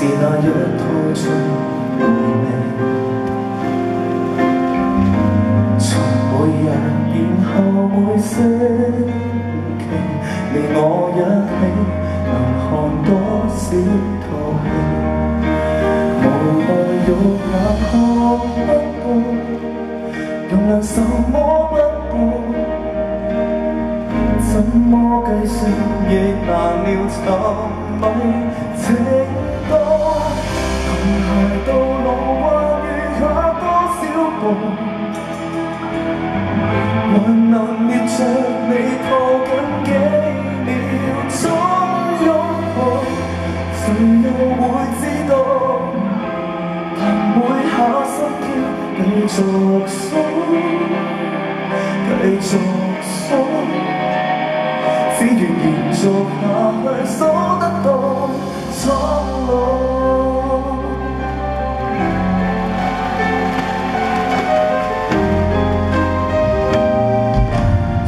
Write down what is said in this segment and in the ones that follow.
是那一套出回味，從每日然後每星期，你我一起能看多少套戲，無奈肉也看不到，容量什麼不過。 怎麼計算亦難料尋迷情歌，同偕到老還餘下多少步，還能捏着你抱緊幾秒鐘擁抱，誰又會知道？憑每下心跳繼續數，繼續數。 只願延續下去，數得到蒼老。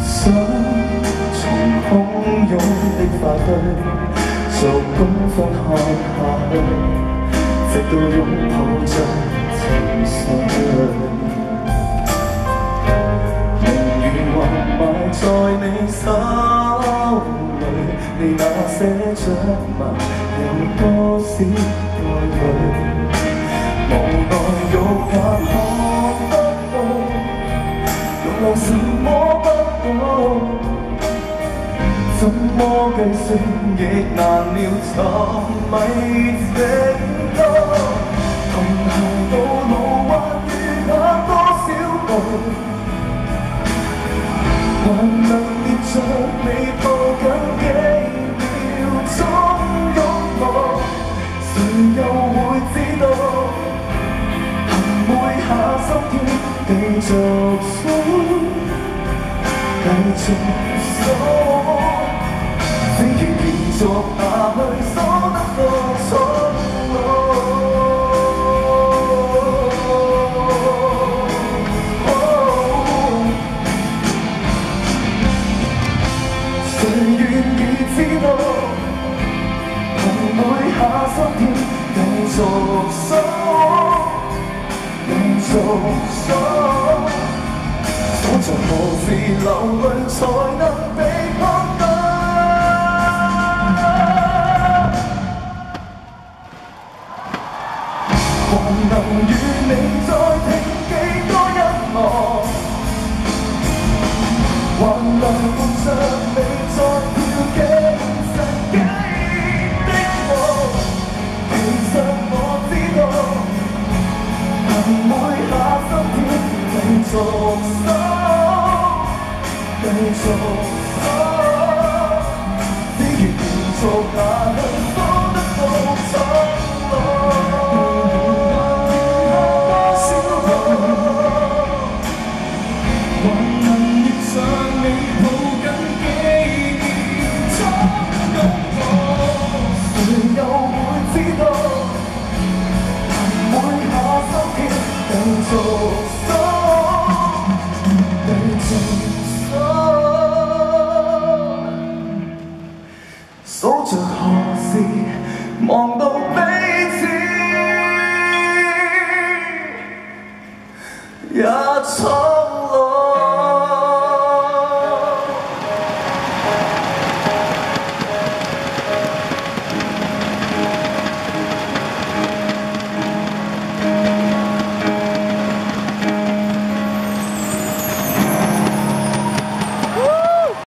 想從洶湧的發堆，逐公分看下去，直到擁抱着情緒。明月橫埋在你手。 你那些掌紋有多少愛侶？無奈肉也看不到，容量什麼不過？怎麼計算亦難料尋迷情歌，同偕到老還餘下多少步？還能捏着你抱緊幾？ 誰又會知道？憑每下心跳繼續數，繼續數，只願延續下去，數得到蒼老。誰願意知道？ 每下心跳，繼續數，繼續數，數着何時流淚才能被看到？還能與你再聽幾多音樂？還能伴着你再跳幾世紀？ 每下心跳，繼續數，繼續數，只願延續下去，數得到蒼老。還能捏上你抱緊幾秒鐘擁抱，誰又會知道？ 繼續數，繼續數，數着何時望到彼此也錯。